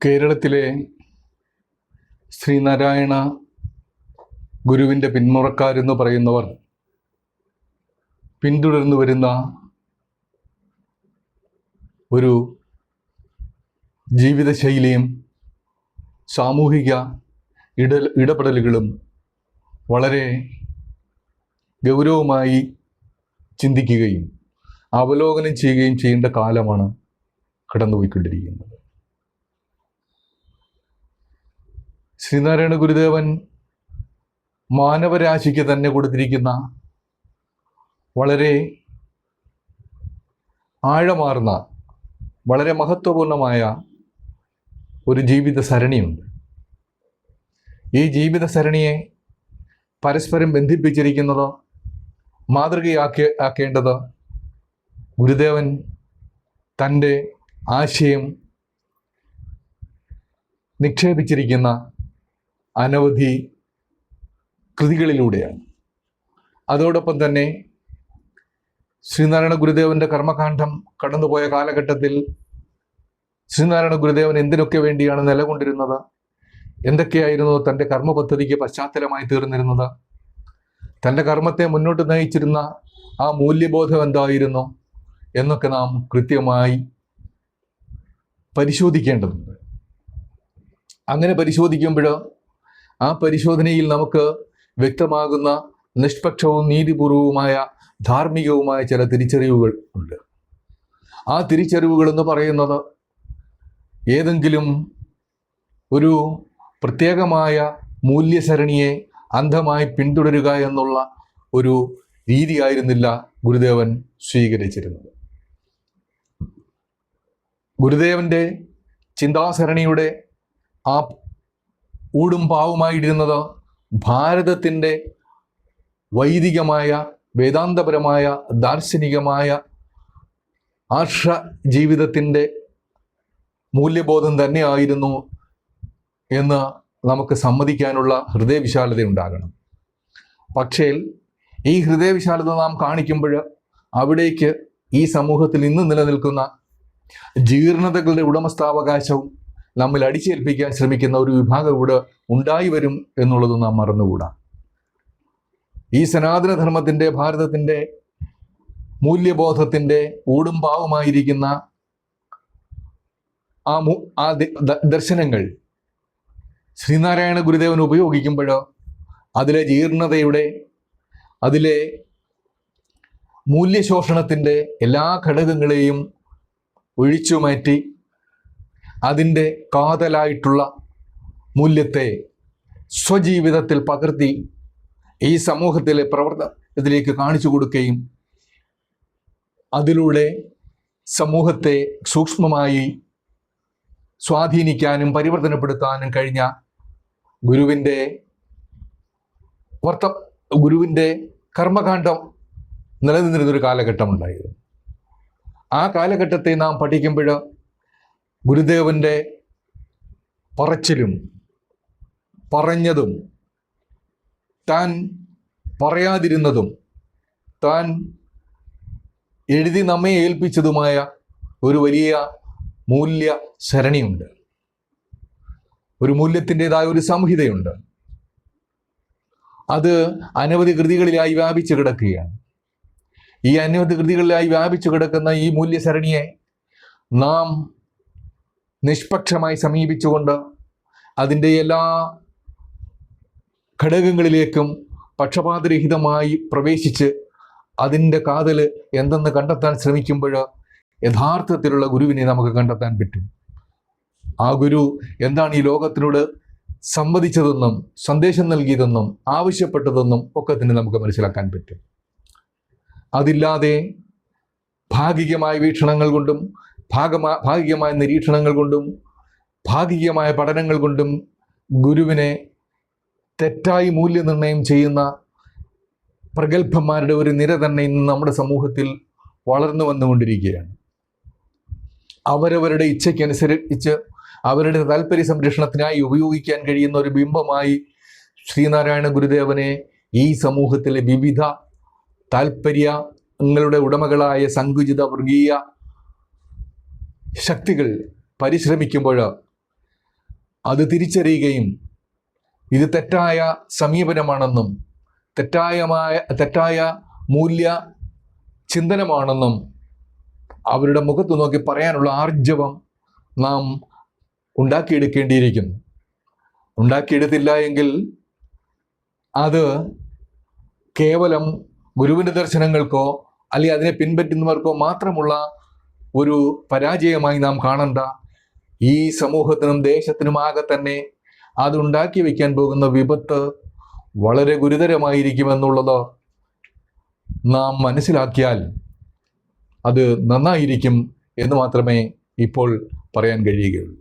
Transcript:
കേരളത്തിലെ ശ്രീനാരായണ ഗുരുവിൻ്റെ പിന്മുറക്കാരെന്ന് പറയുന്നവർ പിന്തുടർന്നു വരുന്ന ഒരു ജീവിതശൈലിയും സാമൂഹിക ഇടപെടലുകളും വളരെ ഗൗരവമായി ചിന്തിക്കുകയും അവലോകനം ചെയ്യുകയും ചെയ്യേണ്ട കാലമാണ് കടന്നുപോയിക്കൊണ്ടിരിക്കുന്നത്. ശ്രീനാരായണ ഗുരുദേവൻ മാനവരാശിക്ക് തന്നെ കൊടുത്തിരിക്കുന്ന വളരെ ആഴമാർന്ന വളരെ മഹത്വപൂർണമായ ഒരു ജീവിത സരണിയുണ്ട്. ഈ ജീവിത സരണിയെ പരസ്പരം ബന്ധിപ്പിച്ചിരിക്കുന്നത് മാതൃകയാക്കേണ്ടത് ഗുരുദേവൻ തൻ്റെ ആശയം നിക്ഷേപിച്ചിരിക്കുന്ന അനവധി കൃതികളിലൂടെയാണ്. അതോടൊപ്പം തന്നെ ശ്രീനാരായണ ഗുരുദേവൻ്റെ കർമ്മകാന്ഡം കടന്നുപോയ കാലഘട്ടത്തിൽ ശ്രീനാരായണ ഗുരുദേവൻ എന്തിനൊക്കെ വേണ്ടിയാണ് നിലകൊണ്ടിരുന്നത്, എന്തൊക്കെയായിരുന്നു തൻ്റെ കർമ്മ പദ്ധതിക്ക് പശ്ചാത്തലമായി തീർന്നിരുന്നത്, തൻ്റെ കർമ്മത്തെ മുന്നോട്ട് നയിച്ചിരുന്ന ആ മൂല്യബോധം എന്തായിരുന്നു എന്നൊക്കെ നാം കൃത്യമായി പരിശോധിക്കേണ്ടതുണ്ട്. അങ്ങനെ പരിശോധിക്കുമ്പോൾ ആ പരിശോധനയിൽ നമുക്ക് വ്യക്തമാകുന്ന നിഷ്പക്ഷവും നീതിപൂർവവുമായ ധാർമ്മികവുമായ ചില തിരിച്ചറിവുകൾ ഉണ്ട്. ആ തിരിച്ചറിവുകൾ എന്ന് പറയുന്നത് ഏതെങ്കിലും ഒരു പ്രത്യേകമായ മൂല്യസരണിയെ അന്ധമായി പിന്തുടരുക എന്നുള്ള ഒരു രീതിയായിരുന്നില്ല ഗുരുദേവൻ സ്വീകരിച്ചിരുന്നത്. ഗുരുദേവൻ്റെ ചിന്താസരണിയുടെ ആ ഊടും പാവുമായിരുന്നത് ഭാരതത്തിൻ്റെ വൈദികമായ വേദാന്തപരമായ ദാർശനികമായ ആർഷ ജീവിതത്തിൻ്റെ മൂല്യബോധം തന്നെയായിരുന്നു എന്ന് നമുക്ക് സമ്മതിക്കാനുള്ള ഹൃദയവിശാലത ഉണ്ടാകണം. പക്ഷേ ഈ ഹൃദയവിശാലത നാം കാണിക്കുമ്പോൾ അവിടേക്ക് ഈ സമൂഹത്തിൽ ഇന്ന് നിലനിൽക്കുന്ന ജീർണതകളുടെ ഉടമസ്ഥാവകാശവും നമ്മിൽ അടിച്ചേൽപ്പിക്കാൻ ശ്രമിക്കുന്ന ഒരു വിഭാഗം ഇവിടെ ഉണ്ടായി വരും എന്നുള്ളത് നാം മറന്നുകൂടാ. ഈ സനാതനധർമ്മത്തിൻ്റെ ഭാരതത്തിൻ്റെ മൂല്യബോധത്തിൻ്റെ ഊടും പാവുമായിരിക്കുന്ന ആ ദർശനങ്ങൾ ശ്രീനാരായണ ഗുരുദേവൻ ഉപയോഗിക്കുമ്പോൾ അതിലെ ജീർണതയുടെ, അതിലെ മൂല്യശോഷണത്തിൻ്റെ എല്ലാ ഘടകങ്ങളെയും ഒഴിച്ചുമാറ്റി അതിൻ്റെ കാതലായിട്ടുള്ള മൂല്യത്തെ സ്വജീവിതത്തിൽ പകർത്തി ഈ സമൂഹത്തിലെ പ്രവർത്തനത്തിലേക്ക് കാണിച്ചു കൊടുക്കുകയും അതിലൂടെ സമൂഹത്തെ സൂക്ഷ്മമായി സ്വാധീനിക്കാനും പരിവർത്തനപ്പെടുത്താനും കഴിഞ്ഞ ഗുരുവിൻ്റെ കർമ്മകാന്ഡം നിലനിന്നിരുന്നൊരു കാലഘട്ടമുണ്ടായിരുന്നു. ആ കാലഘട്ടത്തെ നാം പഠിക്കുമ്പോൾ ഗുരുദേവൻ്റെ പറച്ചിലും പറഞ്ഞതും താൻ പറയാതിരുന്നതും താൻ എഴുതി നമ്മെ ഏൽപ്പിച്ചതുമായ ഒരു വലിയ മൂല്യ സരണിയുണ്ട്. ഒരു മൂല്യത്തിൻ്റെതായ ഒരു സംഹിതയുണ്ട്. അത് അനവധി കൃതികളിലായി വ്യാപിച്ചു കിടക്കുകയാണ്. ഈ അനവധി കൃതികളിലായി വ്യാപിച്ചു കിടക്കുന്ന ഈ മൂല്യസരണിയെ നാം നിഷ്പക്ഷമായി സമീപിച്ചുകൊണ്ട് അതിൻ്റെ എല്ലാ ഘടകങ്ങളിലേക്കും പക്ഷപാതരഹിതമായി പ്രവേശിച്ച് അതിൻ്റെ കാതൽ എന്തെന്ന് കണ്ടെത്താൻ ശ്രമിക്കുമ്പോൾ യഥാർത്ഥത്തിലുള്ള ഗുരുവിനെ നമുക്ക് കണ്ടെത്താൻ പറ്റും. ആ ഗുരു എന്താണ് ഈ ലോകത്തിനോട് സംവദിച്ചതെന്നും സന്ദേശം നൽകിയതെന്നും ആവശ്യപ്പെട്ടതെന്നും ഒക്കെ തന്നെ നമുക്ക് മനസ്സിലാക്കാൻ പറ്റും. അതില്ലാതെ ഭാഗികമായ വീക്ഷണങ്ങൾ കൊണ്ടും ഭാഗികമായ നിരീക്ഷണങ്ങൾ കൊണ്ടും ഭാഗികമായ പഠനങ്ങൾ കൊണ്ടും ഗുരുവിനെ തെറ്റായി മൂല്യനിർണ്ണയം ചെയ്യുന്ന പ്രഗത്ഭന്മാരുടെ ഒരു നിര തന്നെ ഇന്ന് നമ്മുടെ സമൂഹത്തിൽ വളർന്നു വന്നുകൊണ്ടിരിക്കുകയാണ്. അവരവരുടെ ഇച്ഛയ്ക്കനുസരിച്ച് അവരുടെ താല്പര്യ സംരക്ഷണത്തിനായി ഉപയോഗിക്കാൻ കഴിയുന്ന ഒരു ബിംബമായി ശ്രീനാരായണ ഗുരുദേവനെ ഈ സമൂഹത്തിലെ വിവിധ താല്പര്യങ്ങളുടെ ഉടമകളായ സങ്കുചിത വർഗീയ ശക്തികൾ പരിശ്രമിക്കുമ്പോൾ അത് തിരിച്ചറിയുകയും ഇത് തെറ്റായ സമീപനമാണെന്നും തെറ്റായ മൂല്യ ചിന്തനമാണെന്നും അവരുടെ മുഖത്ത് നോക്കി പറയാനുള്ള ആർജവം നാം ഉണ്ടാക്കിയെടുക്കേണ്ടിയിരിക്കുന്നു. ഉണ്ടാക്കിയെടുത്തില്ല എങ്കിൽ അത് കേവലം ഗുരുവിൻ്റെ ദർശനങ്ങൾക്കോ അല്ലെങ്കിൽ അതിനെ പിൻപറ്റുന്നവർക്കോ മാത്രമുള്ള ഒരു പരാജയമായി നാം കാണണ്ട. ഈ സമൂഹത്തിനും ദേശത്തിനുമാകെ തന്നെ അതുണ്ടാക്കി വയ്ക്കാൻ പോകുന്ന വിപത്ത് വളരെ ഗുരുതരമായിരിക്കുമെന്നുള്ളത് നാം മനസ്സിലാക്കിയാൽ അത് നന്നായിരിക്കും എന്ന് മാത്രമേ ഇപ്പോൾ പറയാൻ കഴിയുകയുള്ളൂ.